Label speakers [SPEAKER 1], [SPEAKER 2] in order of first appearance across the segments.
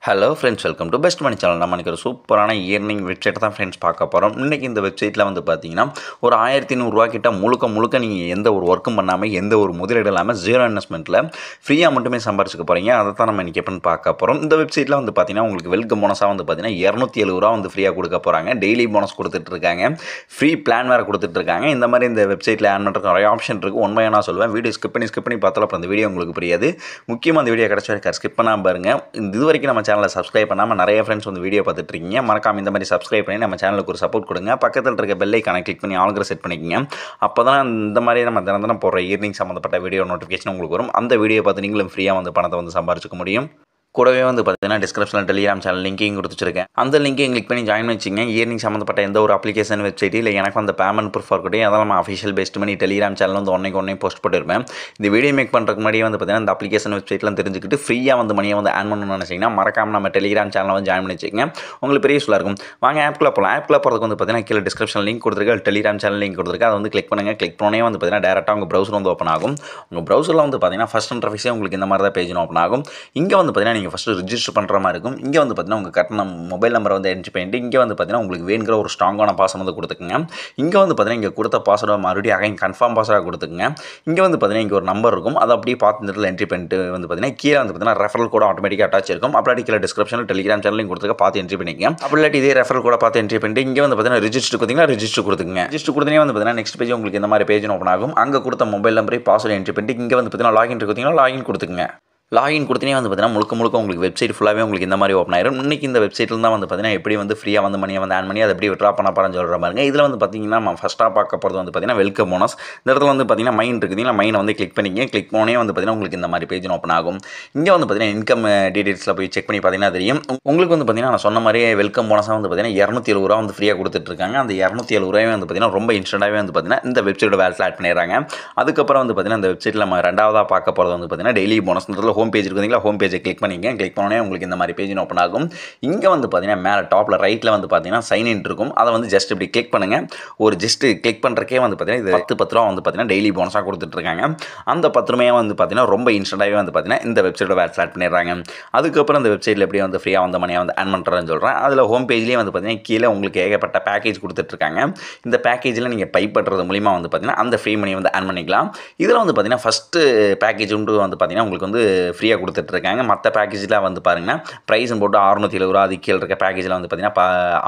[SPEAKER 1] Hello friends, welcome to best Mani channel. நம்ம ஒரு சூப்பரான இயர்னிங் வெப்சைட் தான் ஃப்ரெண்ட்ஸ் பார்க்க போகிறோம். இன்றைக்கி இந்த வெப்சைட்டில் பார்த்தீங்கன்னா ஒரு 1500 கிட்ட முழுக்க நீங்கள் எந்த ஒரு ஒர்க்கும் பண்ணாமல் எந்த ஒரு முதலீடு இல்லாமல் ஜீரோ இன்வெஸ்ட்மெண்ட்டில் ஃப்ரீயாக மட்டுமே சம்பாரிச்சுக்க போகிறீங்க. அதை தான் நம்ம இன்றைக்கி எப்படின்னு பார்க்க போகிறோம். இந்த வெப்சைட்டில் பார்த்தீங்கன்னா உங்களுக்கு வெல்கம் போனஸாக பார்த்தீங்கன்னா 270 ரூபா ஃப்ரீயாக கொடுக்க போகிறாங்க. டெய்லி போனஸ் கொடுத்துட்ருக்காங்க. ஃப்ரீ பிளான் வேறு கொடுத்துட்ருக்காங்க. இந்த மாதிரி இந்த வெப்சைட்டில் ஆன் பண்ணுறதுக்கு நிறைய ஆப்ஷன் இருக்குது. உண்மையாக நான் சொல்லுவேன். வீடியோ ஸ்கிப் பண்ணி பார்த்தாலும் அப்புறம் அந்த வீடியோ உங்களுக்கு புரியாது. முக்கியமாக அந்த வீடியோ கிடச்சா ஸ்கிப் பண்ணாமல் பாருங்கள். இது வரைக்கும் நம்ம சேனலை சப்ஸ்கிரைப் பண்ணாமல் நிறைய ஃப்ரெண்ட்ஸ் வீடியோ பார்த்துட்டு இருக்கீங்க. மறக்காம இந்த மாதிரி சப்ஸ்கிரைப் பண்ணி நம்ம சேனலுக்கு ஒரு சப்போர்ட் கொடுங்க. பக்கத்தில் இருக்க பெல் ஐகானை கிளிக் பண்ணி ஆல்கிற செட் பண்ணிக்கங்க. அப்போ தான் இந்த மாதிரி நம்ம தினம் போடுற இயர்னிங் சம்மந்தப்பட்ட வீடியோ நோட்டிஃபிகேஷன் உங்களுக்கு வரும். அந்த வீடியோ பார்த்து நீங்களும் ஃப்ரீயாக பணத்தை சம்பாரிச்சுக்க முடியும். கூடவே பார்த்தீங்கன்னா டிஸ்கிரிப்ஷனில் டெலிகிராம் சேனல் லிங்கையும் கொடுத்துருக்கேன். அந்த லிங்கையும் கிளிக் பண்ணி ஜாயின் வச்சுங்க. இயர்னிங் சம்மந்தப்பட்ட எந்த ஒரு அப்ளிகேஷன் வெப்சைட் இல்லை எனக்கு அந்த பேமெண்ட் ப்ரூஃப் இருக்கட்டும் அதெல்லாம் நம்ம அஃபிஷியல் பேஸ்ட் பண்ணி டெலிகிராம் சேனல் ஒன்றைக்கு போஸ்ட் பண்ணிருப்பேன். இந்த வீடியோ மேக் பண்ணுறதுக்கு முன்னாடியே பார்த்தீங்கன்னா இந்த அப்ளிகேஷன் வெப்சைட்லாம் தெரிஞ்சுக்கிட்டு ஃப்ரீயாக மணியை ஆன் பண்ணணும்னு நினச்சிங்கன்னா மறக்காமல் நம்ம டெலிகிராம் சேனலில் ஜாயின் பண்ணி வச்சுக்கோங்க. உங்களுக்கு பெரிய யூஸ்ஃபுல்லாக இருக்கும். வாங்க ஆப்குள்ளே போகலாம். ஆப்குள்ளே போகிறதுக்கு பார்த்தீங்கன்னா கீழே டிஸ்கிரிப்ஷன் லிங்க் கொடுத்துருக்கு. டெலிகிராம் சேனல் லிங்க் கொடுத்துருக்கு. அதை கிளிக் பண்ணுங்கள். கிளிக் பண்ணே பார்த்தீங்கன்னா டேரெக்டாக உங்கள் ப்ரௌசர் ஓப்பன் ஆகும். உங்கள் ப்ரௌசரில் பார்த்தீங்கன்னா ஃபஸ்ட் இன்டர்ஃபேஸே உங்களுக்கு இந்த மாதிரி தான் பேஜ் ஓப்பன் ஆகும். இங்கே பார்த்தீங்கன்னா நீங்கள் ஃபஸ்ட்டு ரிஜிஸ்டர் பண்ணுற மாதிரி இருக்கும். இங்கே பார்த்தீங்கன்னா உங்கள் கரெக்டான மொபைல் நம்பரை என்ட்ரி பண்ணிட்டு இங்கே பார்த்தீங்கன்னா உங்களுக்கு வேணுங்கிற ஒரு ஸ்ட்ராங்கான பாஸ்வேர்டு கொடுத்துக்குங்க. இங்கே பார்த்தீங்கன்னா இங்கே கொடுத்த பாஸ்வேர்டை மறுபடியும் அகைன் கன்ஃபார்ம் பாஸ்வேர்டாக கொடுத்துக்குங்க. இங்கே பார்த்தீங்கன்னா இங்கே ஒரு நம்பர் இருக்கும். அதை அப்படியே பார்த்து இந்த இடத்துல என்ட்ரி பண்ணிட்டு பார்த்தீங்கன்னா கீழே பார்த்தீங்கன்னா ரெஃபரல் கூட ஆட்டோமேட்டிக்காக அட்டாச் இருக்கும். அப்படி கீழே டிஸ்கிரிப்ஷனில் டெலிகிராம் சேனலையும் கொடுத்துருக்க பார்த்து என்ட்ரி பண்ணிக்கங்க. அப்படி இல்லாட்டி இதே ரெஃபரல் கூட பார்த்து என்ட்ரி பண்ணிட்டு இங்கே பார்த்தீங்கன்னா ரிஜிஸ்டர் கொடுத்தீங்கன்னா ரிஜிஸ்டர் கொடுத்துங்க. ரிஜிஸ்டர் கொடுத்தீங்க பார்த்தீங்கன்னா நெக்ஸ்ட் பேஜ் உங்களுக்கு இந்த மாதிரி பேஜ் ஓப்பன் ஆகும். அங்கே கொடுத்த மொபைல் நம்பரை பாஸ்வேர்டு என்ட்ரி பண்ணிட்டு இங்கே பார்த்தீங்கன்னா லாகின் கொடுத்தீங்கன்னா லாகின் கொடுத்துங்க. லாகின் கொடுத்தனே பார்த்தீங்கன்னா முழுக்க உங்களுக்கு வெப்சைட் ஃபுல்லாகவே உங்களுக்கு இந்த மாதிரி ஓப்பன் ஆயிரும். இன்றைக்கி இந்த வெப்சைட்டில் தான் பார்த்தீங்கன்னா எப்படி ஃப்ரீயாக மணியை ஆன் பண்ணி அதை எப்படி விட்ரா பண்ண போகிறேன்னு சொல்கிற பாருங்க. இதில் பார்த்தீங்கன்னா நம்ம ஃபஸ்ட்டாக பார்க்க போகிறது பார்த்தீங்கன்னா வெல்கம் போனஸ். இந்த இடத்துல பார்த்தீங்கன்னா மைன் இருக்குதுங்களா, மைனை கிளிக் பண்ணிங்க. கிளிக் பண்ணே பார்த்தீங்கன்னா உங்களுக்கு இந்த மாதிரி பேஜ் ஓப்பன் ஆகும். இங்கே பார்த்தீங்கன்னா இன்கம் டீடைல்ஸில் போய் செக் பண்ணி பார்த்தீங்கன்னா தெரியும். உங்களுக்கு பார்த்தீங்கன்னா நான் சொன்ன மாதிரி வெல்கம் போனஸாக பார்த்தீங்கன்னா 270 ரூபா ஃப்ரீயாக கொடுத்துட்ருக்காங்க. அந்த 270 ரூபாய் பார்த்தீங்கன்னா ரொம்ப இன்ஸ்டன்ட்டாகவே பார்த்தீங்கன்னா இந்த வெப்சைட்டோட வேல்ஸில் ஆட் பண்ணிடுறாங்க. அதுக்கப்புறம் பார்த்தீங்கன்னா இந்த வெப்சைட்டில் நம்ம ரெண்டாவதாக பார்க்க போகிறது பார்த்தீங்கன்னா டெய்லி போனஸ். இந்த ஹோம் பேஜ் இருக்குதுங்களா, ஹோம் பேஜை கிளிக் பண்ணிங்க. கிளிக் பண்ணோன்னே உங்களுக்கு இந்த மாதிரி பேஜ் ஓப்பன் ஆகும். இங்கே பார்த்தீங்கன்னா மேலே டாப்பில் ரைட்டில் பார்த்தீங்கன்னா சைன் இன் இருக்கும். அதை ஜஸ்ட் இப்படி கிளிக் பண்ணுங்கள். ஒரு ஜஸ்ட் கிளிக் பண்ணுறக்கே பார்த்தீங்கன்னா இது 10 ரூபா பார்த்தீங்கன்னா டெய்லி போனஸாக கொடுத்துட்ருக்காங்க. அந்த 10 ரூபாயை பார்த்தீங்கன்னா ரொம்ப இன்ஸ்டன்ட்டாகவே பார்த்தீங்கன்னா இந்த வெப்சைட்டோட வேல்ஸ் ஆட் பண்ணிடுறாங்க. அதுக்கப்புறம் இந்த வெப்சைட்டில் எப்படி ஃப்ரீயாக மணியை ஆன் பண்ணுறேன்னு சொல்கிறேன். அதில் ஹோம் பேஜ்லேயே பார்த்தீங்கன்னா கீழே உங்களுக்கு ஏகப்பட்ட பேக்கேஜ் கொடுத்துட்ருக்காங்க. இந்த பேக்கேஜில் நீங்கள் பை பண்ணுறது மூலிமா பார்த்தீங்கன்னா அந்த ஃப்ரீ மணியை ஆன் பண்ணிக்கலாம். இதில் பார்த்தீங்கன்னா ஃபஸ்ட்டு பேக்கேஜ் பார்த்தீங்கன்னா உங்களுக்கு ஃப்ரீயாக கொடுத்துட்ருக்காங்க. மற்ற பேக்கேஜில் பாருங்கன்னா ப்ரைஸ் போட்டு 670 ரூபா அது கீழே இருக்க பேக்கேஜில் பார்த்தீங்கன்னா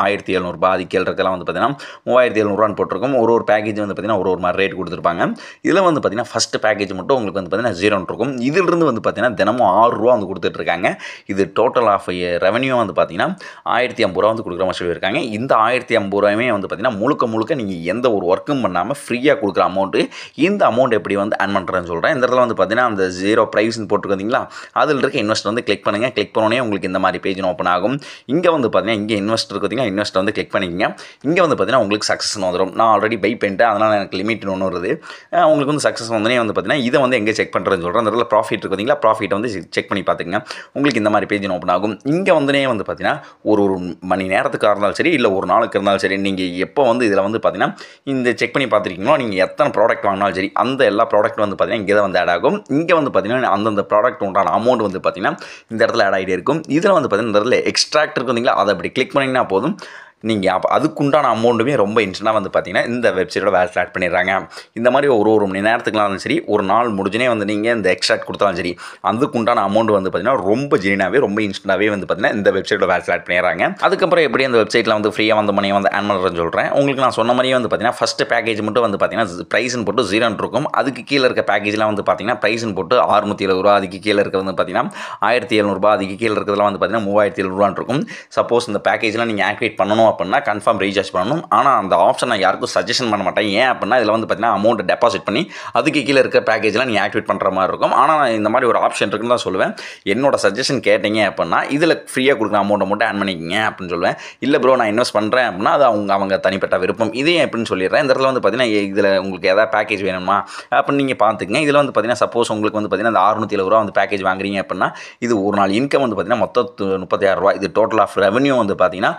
[SPEAKER 1] 1700 ரூபா அது கீழே இருக்கலாம் பார்த்தீங்கன்னா 3700 போட்டிருக்கும். ஒரு பேக்கேஜ் பார்த்தீங்கன்னா ஒரு மாதிரி ரேட் கொடுத்துருப்பாங்க. இதில் பார்த்தீங்கன்னா ஃபஸ்ட் பேக்கேஜ் மட்டும் உங்களுக்கு பார்த்தீங்கன்னா 0 இருக்கும். இதிலிருந்து பார்த்தீங்கன்னா தினமும் 6 ரூபா கொடுத்துட்ருக்காங்க. இது டோட்டல் ஆஃப் ரெவன்யூ பார்த்தீங்கன்னா 1050 ரூபா கொடுக்குற மாதிரி சொல்லியிருக்காங்க. இந்த 1050 ரூபாயுமே பார்த்தீங்கன்னா முழுக்க நீங்கள் எந்த ஒரு ஒர்க்கும் பண்ணாமல் ஃப்ரீயாக கொடுக்குற அமௌண்ட்டு. இந்த அமௌண்ட் எப்படி ஆன் பண்ணுறேன்னு சொல்கிறேன். இந்த இடத்துல பார்த்தீங்கன்னா அந்த 0 ப்ரைஸ்ன்னு போட்டுருக்கீங்களா, அதில் இருக்க இன்வெஸ்ட் கிளிக் பண்ணுங்கள். கிளிக் பண்ணோன்னே உங்களுக்கு இந்த மாதிரி பேஜ் ஓப்பன் ஆகும். இங்கே பார்த்தீங்கன்னா இங்கே இன்வெஸ்ட் இருக்குதுங்க. இன்வெஸ்ட் கிளிக் பண்ணிக்கங்க. இங்கே பார்த்தீங்கன்னா உங்களுக்கு சக்ஸஸ் வந்துடும். நான் ஆல்ரெடி பை பண்ணிட்டேன், அதனால் எனக்கு லிமிட் ஒன்று வருது. உங்களுக்கு சக்ஸஸ் வந்தோடனே பார்த்தீங்கன்னா இதை எங்கே செக் பண்ணுறேன்னு சொல்கிறேன். அந்த இடத்துல ப்ராஃபிட் இருக்குதுங்களா, ப்ராஃபிட்டை செக் பண்ணி பார்த்துங்க. உங்களுக்கு இந்த மாதிரி பேஜ் ஓப்பன் ஆகும். இங்கே பார்த்தீங்கன்னா ஒரு மணி நேரத்துக்காக இருந்தாலும் சரி, இல்லை ஒரு நாளுக்கு இருந்தாலும் சரி, நீங்கள் எப்போ இதில் பார்த்தீங்கன்னா இந்த செக் பண்ணி பார்த்துருக்கீங்களோ, நீங்கள் எத்தனை ப்ராடக்ட் வாங்கினாலும் சரி அந்த எல்லா ப்ராடக்ட் பார்த்தீங்கன்னா இங்கே தான் ஆட் ஆகும். இங்கே பார்த்தீங்கன்னா அந்தந்த ப்ராடக்ட் உண்டான அமௌண்ட் பார்த்தீங்கன்னா இந்த இடத்துல ஆட் ஆகிட்டே இருக்கும். இதில் பார்த்தீங்கன்னா இந்த இடத்துல எக்ஸ்ட்ராக்ட் இருக்குங்களா, அதை அப்படி கிளிக் பண்ணிங்கன்னா போதும். நீங்கள் அப்போ அதுக்குண்டான அமௌண்ட்டுமே ரொம்ப இன்ஸ்டன்ட்டாக பார்த்தீங்கன்னா இந்த வெப்சைட்டோட வேல்ஸ் ஆட் பண்ணிடுறாங்க. இந்த மாதிரி ஒரு மணி நேரத்துக்குலாம் சரி, ஒரு நாள் முடிஞ்சுனே நீங்கள் இந்த எக்ஸ்ட்ராக்ட் கொடுத்தாலும் சரி, அதுக்குண்டான அமௌண்ட் பார்த்தீங்கன்னா ரொம்ப ஜெனினாகவே ரொம்ப இன்ஸ்டன்ட்டாகவே பார்த்தீங்கன்னா இந்த வெப்சைட்டோட வேல்ஸ் ஆட் பண்ணிடுறாங்க. அதுக்கப்புறம் எப்படி அந்த வெப்சைட்டில் ஃப்ரீயாக மணியை ஆன் பண்ணுறேன்னு சொல்கிறேன். உங்களுக்கு நான் சொன்ன மாதிரியே பார்த்தீங்கன்னா ஃபஸ்ட்டு பேக்கேஜ் மட்டும் பார்த்தீங்கன்னா ப்ரைஸ்ன்னு போட்டு 0 இருக்கும். அதுக்கு கீழே இருக்க பேக்கேஜ்லாம் பார்த்தீங்கன்னா ப்ரைஸ்ன்னு போட்டு 670 ரூபா, அதுக்கு கீழே இருக்கிறது பார்த்தீங்கன்னா 1700 ரூபா, அதுக்கு கீழே இருக்கிறதுலாம் பார்த்தீங்கன்னா 3700 ரூபான்னு இருக்கும். சப்போஸ் இந்த பேக்கேஜ்லாம் நீங்கள் ஆக்டிவேட் பண்ணணும் அப்படின்னா கன்ஃபார்ம் ரீசார்ஜ் பண்ணணும். ஆனால் அந்த ஆப்ஷன் நான் யாருக்கும் சஜஷன் பண்ண மாட்டேன். ஏன் அப்படின்னா இதில் பார்த்தீங்கன்னா அமௌண்ட் டெபாசிட் பண்ணி அதுக்கு கீழே இருக்க பேக்கேஜ்லாம் நீங்கள் ஆக்டிவேட் பண்ணுற மாதிரி இருக்கும். ஆனால் நான் இந்த மாதிரி ஒரு ஆப்ஷன் இருக்குன்னு தான் சொல்லுவேன். என்னோட சஜஷன் கேட்டீங்க அப்படின்னா இதில் ஃப்ரீயாக கொடுக்குற அமௌண்ட்டை மட்டும் ஆன் பண்ணிக்கிங்க அப்படின்னு சொல்லுவேன். இல்லை ப்ரோ நான் இன்வெஸ்ட் பண்ணுறேன் அப்படின்னா அது அவங்க தனிப்பட்ட விருப்பம். இதே எப்படின்னு சொல்லிடுறேன். இந்த இடத்துல பார்த்தீங்கன்னா இதில் உங்களுக்கு எதாவது பேக்கேஜ் வேணுமா அப்படின்னு நீங்கள் பார்த்துக்குங்க. இதில் பார்த்தீங்கன்னா சப்போஸ் உங்களுக்கு பார்த்தீங்கன்னா இந்த 670 ரூபா பேக்கேஜ் வாங்குறீங்க அப்படின்னா இது ஒரு நாள் இன்கம் பார்த்தீங்கன்னா மொத்தம் 36 ரூபா. இது டோட்டல் ஆஃப் ரெவன்யூ பார்த்தீங்கன்னா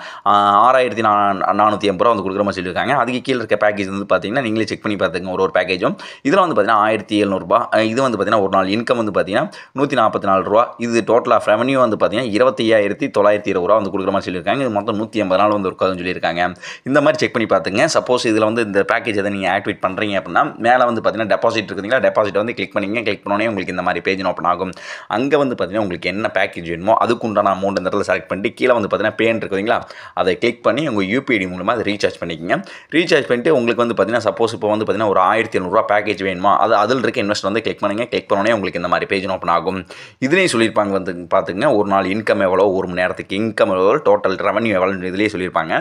[SPEAKER 1] 6480 வந்து கொடுக்குற மாதிரி சொல்லியிருக்காங்க. அதுக்கு கீழே இருக்க பேக்கேஜ் வந்து பார்த்தீங்கன்னா நீங்களே செக் பண்ணி பார்த்துங்க ஒரு பேக்கேஜும். இதில் வந்து பார்த்தீங்கன்னா 1700 இது வந்து பார்த்தீங்கன்னா ஒரு நாள் இன்கம் வந்து பார்த்தீங்கன்னா 144 இது டோட்டல் ஆஃப் ரெவன்யூ வந்து பார்த்தீங்கன்னா 25,920 வந்து கொடுக்குற மாதிரி சொல்லியிருக்காங்க. இது மொத்தம் 180 நாள் வந்து இருக்காதுன்னு சொல்லியிருக்காங்க. இந்த மாதிரி செக் பண்ணி பார்த்துங்க. சப்போஸ் இதில் வந்து இந்த பேக்கேஜ் எதை நீங்கள் ஆக்டிவேட் பண்ணுறீங்க அப்படின்னா மேலே வந்து பார்த்தீங்கன்னா டெபாசிட் இருக்குதுங்களா, டெபாசிட் வந்து கிளிக் பண்ணிங்க. கிளிக் பண்ணோன்னே உங்களுக்கு இந்த மாதிரி பேஜ் ஓப்பன் ஆகும். அங்கே வந்து பார்த்தீங்கன்னா உங்களுக்கு என்ன பேக்கேஜ் வேணுமோ அதுக்குண்டான அமௌண்ட் இந்த இடத்துல செலக்ட் பண்ணிட்டு கீழே வந்து பார்த்தீங்கன்னா பேன் இருக்குதுங்களா, அதை கிளிக் பண்ணி உங்கள் யூபிஐடி மூலமாக அதை ரீசார்ஜ் பண்ணிக்கோங்க. ரீசார்ஜ் பண்ணிட்டு உங்களுக்கு வந்து பார்த்தீங்கன்னா சப்போஸ் இப்போ வந்து பார்த்தீங்கன்னா ஒரு 1700 பேக்கேஜ் வேணுமா, அது அதில் இருக்க இன்வெஸ்ட் வந்து கிளிக் பண்ணுங்கள். கிளிக் பண்ணோன்னே உங்களுக்கு இந்த மாதிரி பேஜ் ஓப்பன் ஆகும். இதுலேயும் சொல்லியிருப்பாங்க வந்து பார்த்துங்க ஒரு நாள் இன்கம் எவ்வளோ, ஒரு மணி நேரத்துக்கு இன்கம் எவ்வளோ, டோட்டல் ரெவன்யூ எவ்வளோ இதுலேயே சொல்லியிருப்பாங்க.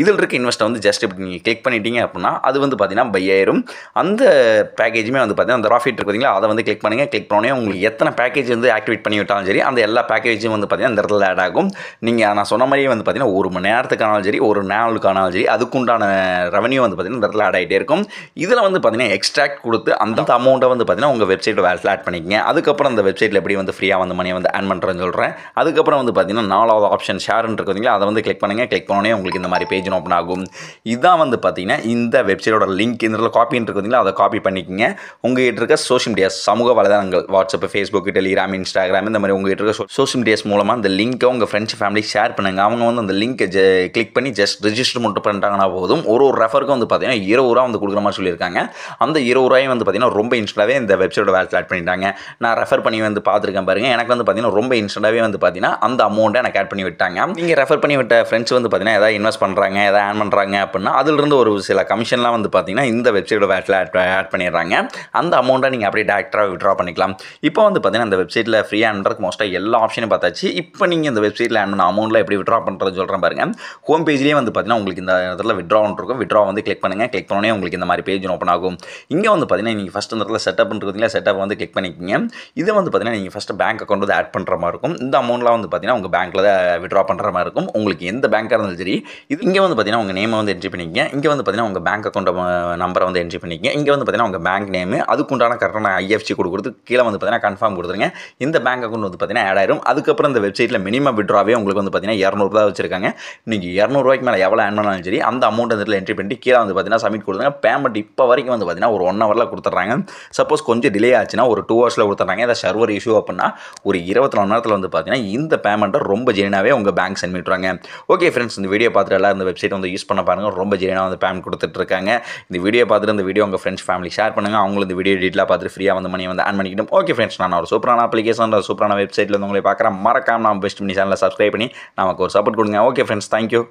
[SPEAKER 1] இதில் இருக்க இன்வெஸ்ட்டை வந்து ஜஸ்ட் இப்படி நீங்கள் கிளிக் பண்ணிட்டீங்க அப்படின்னா அது வந்து பார்த்தீங்கன்னா பை ஆயிரும். அந்த பேக்கேஜுமே வந்து பார்த்தீங்கன்னா அந்த ப்ராஃபிட் இருக்குதுங்களா, அதை வந்து கிளிக் பண்ணுங்கள். கிளிக் பண்ணோன்னே உங்களுக்கு எத்தனை பேக்கேஜ் வந்து ஆக்டிவேட் பண்ணி விட்டாலும் சரி அந்த எல்லா பேக்கேஜும் வந்து பார்த்தீங்கன்னா இந்த இடத்துல ஆட் ஆகும். நீங்கள் நான் சொன்ன மாதிரியே வந்து பார்த்தீங்கன்னா ஒரு மணி நேரத்துக்கானாலும் சரி ஒரு நாளுக்கானாலும் சரி அதுக்குண்டான ரெவன்யூ வந்து பார்த்தீங்கன்னா இந்த இடத்துல ஆட் ஆகிட்டே இருக்கும். இதில் வந்து பார்த்தீங்கன்னா எக்ஸ்ட்ராக்ட் கொடுத்து அந்த அமௌண்ட்டை வந்து பார்த்தீங்கன்னா உங்கள் வெப்சைட்டில் வேலையில் ஆட் பண்ணிக்கங்க. அதுக்கப்புறம் அந்த வெப்சைட்டில் எப்படி வந்து ஃப்ரீயாக வந்து மணியை வந்து ஆன் பண்ணுறேன்னு சொல்கிறேன். அதுக்கப்புறம் வந்து பார்த்தீங்கன்னா 4வது ஆப்ஷன் ஷேர்ன்னு இருக்குதுங்களா, அதை வந்து கிளிக் பண்ணுங்கள். கிளிக் பண்ணோன்னே உங்களுக்கு இந்த மாதிரி பேஜ் ஓப்பன் ஆகும். இதான் வந்து பார்த்தீங்கன்னா இந்த வெப்சைட்டோட லிங்க் இந்த காப்பின்னு இருக்குதுங்களா, அதை காப்பி பண்ணிக்கங்க. உங்கள்கிட்ட இருக்க சோஷியல் மீடியாஸ் சமூக வலைதளங்கள் வாட்ஸ்அப், ஃபேஸ்புக், டெலிகிராம், இன்ஸ்டாகிராம் இந்த மாதிரி உங்கள்கிட்ட இருக்க சோஷியல் மீடியாஸ் மூலமாக அந்த லிங்க்கை உங்கள் ஃப்ரெண்ட்ஸ் ஃபேமிலி ஷேர் பண்ணுங்கள். அவங்க வந்து அந்த லிங்க்கை கிளிக் பண்ணி ஜஸ்ட் ரிஜிஸ்டர் மட்டும் பண்ணிட்டாங்கன்னா போதும். ஒரு ரெஃபருக்கு வந்து பார்த்தீங்கன்னா 20 ரூபா வந்து கொடுக்குற மாதிரி சொல்லியிருக்காங்க. அந்த 20 ரூபாயும் வந்து பார்த்தீங்கன்னா ரொம்ப இன்ஸ்டாவே இந்த வெப்சைட்டோட வேலையில் ஆட் பண்ணிட்டாங்க. நான் ரெஃபர் பண்ணி வந்து பார்த்துருக்கேன் பாருங்கள். எனக்கு வந்து பார்த்தீங்கன்னா ரொம்ப இன்ஸ்டாவே வந்து பார்த்தீங்கன்னா அந்த அமௌண்ட்டை எனக்கு ஆட் பண்ணி விட்டாங்க. நீங்கள் ரெஃபர் பண்ணி விட்ட ஃப்ரெண்ட்ஸ் வந்து பார்த்தீங்கன்னா எதாவது இன்வெஸ்ட் பண்ணுறாங்க எதாவது ஆன் பண்ணுறாங்க அப்படின்னா அதிலிருந்து ஒரு சில கமிஷன்லாம் வந்து பார்த்தீங்கன்னா இந்த வெப்சைட்டோட வேலையில் ஆட் பண்ணிடுறாங்க. அந்த அமௌண்ட்டை நீங்கள் அப்படியே டேரக்டாக விட்ரா பண்ணிக்கலாம். இப்போ வந்து பார்த்தீங்கன்னா இந்த வெப்சைட்டில் ஃப்ரீயாக ஆன்றதுக்கு மோஸ்ட்டாக எல்லா ஆப்ஷனும் பார்த்தாச்சு. இப்போ நீங்கள் இந்த வெப்சைட்டில் ஆன் பண்ண அமௌண்ட்டில் எப்படி விட்ரா பண்ணுறது சொல்கிறேன் பாருங்கள். ஹோம் பேஜ்லேயே வந்து பார்த்தீங்கன்னா உங்களுக்கு இந்த இடத்துல விட்ரா இருக்கும். விட்ரா வந்து கிளிக் பண்ணுங்கள். கிளிக் பண்ணோன்னே உங்களுக்கு இந்த மாதிரி பேஜ் ஓப்பன் ஆகும். இங்கே வந்து பார்த்தீங்கன்னா நீங்கள் ஃபஸ்ட் இந்த இடத்துல செட்டப் பண்ணுறதுல செட்டப் வந்து கிளிக் பண்ணிக்கோங்க. இதை வந்து பார்த்தீங்கன்னா நீங்கள் ஃபஸ்ட்டு பேங்க் அக்கௌண்ட் வந்து ஆட் பண்ணுற மாதிரி இருக்கும். இந்த அமௌண்ட்லாம் வந்து பார்த்தீங்கன்னா உங்கள் பேங்க்கில் தான் விட்ரா பண்ணுற மாதிரி இருக்கும். உங்களுக்கு எந்த பேங்காக இருந்தாலும் சரி இது இங்கே வந்து பார்த்தீங்கன்னா உங்கள் நேமை வந்து என்ட்ரி பண்ணிக்கங்க. இங்கே வந்து பார்த்தீங்கன்னா உங்கள் பேங்க் அக்கௌண்ட் நம்பரை வந்து என்ட்ரி பண்ணிக்கங்க. இங்கே வந்து பார்த்தீங்கன்னா உங்கள் பேங்க் நேமு அதுக்குண்டான கரெக்டான IFSC கொடுக்குறது கீழே வந்து பார்த்தீங்கன்னா கன்ஃபார்ம் கொடுத்துருங்க. இந்த பேங்க் அக்கௌண்ட் வந்து பார்த்தீங்கன்னா ஆட் ஆயிரும். அதுக்கப்புறம் இந்த வெப்சைட்டில் மினிமம் விட்ராவே உங்களுக்கு வந்து பார்த்தீங்கன்னா 200 ரூபா வச்சிருக்காங்க. நீங்கள் 200 ரூபாய்க்கு மேலே எவ்வளோ ஆன் பண்ணாலும் சரி அந்த அமௌண்ட் இதில் என்ட்ரி பண்ணி கீழே வந்து பார்த்தீங்கன்னா சப்மிட் கொடுத்துங்க. பேமெண்ட் இப்போ வரைக்கும் வந்து பார்த்தீங்கன்னா ஒரு 1 ஹவரில் கொடுத்துட்றாங்க. சப்போஸ் கொஞ்சம் டிலே ஆச்சுன்னா ஒரு 2 ஹவர்ஸில் கொடுத்துட்றாங்க. ஏதாவது சர்வர் இஷ்யூ அப்படின்னா ஒரு 24 மணி நேரத்தில் வந்து பார்த்தீங்கன்னா இந்த பேமெண்ட்டை ரொம்ப ஜெனினாவே உங்கள் பேங்க் சென்ட் பண்ணிட்டுருவாங்க. ஓகே ஃப்ரெண்ட்ஸ், இந்த வீடியோ பார்த்துட்டு எல்லாம் இந்த வெப்சைட் வந்து யூஸ் பண்ண பாருங்கள். ரொம்ப ஜெனினாக வந்து பேமெண்ட் கொடுத்துட்ருக்காங்க. இந்த வீடியோ பார்த்துட்டு இந்த வீடியோ உங்கள் ஃப்ரெண்ட்ஸ் ஃபேமிலி ஷேர் பண்ணுங்கள். அவங்களும் இந்த வீடியோ டீட்டெயிலாக பார்த்துட்டு ஃப்ரீயாக வந்து மணி வந்து ஆன் பண்ணிக்கிட்டோம். ஓகே ஃப்ரெண்ட்ஸ், நான் ஒரு சூப்பரான அப்ளிகேஷன் சூப்பரான வெப்சைட்டில் வந்து உங்களை பார்க்குறேன். மறக்காம நம்ம பெஸ்ட் மணி சேனலில் சப்ஸ்கிரைப் பண்ணி நமக்கு ஒரு சப்போர்ட் கொடுங்க. Okay friends, thank you.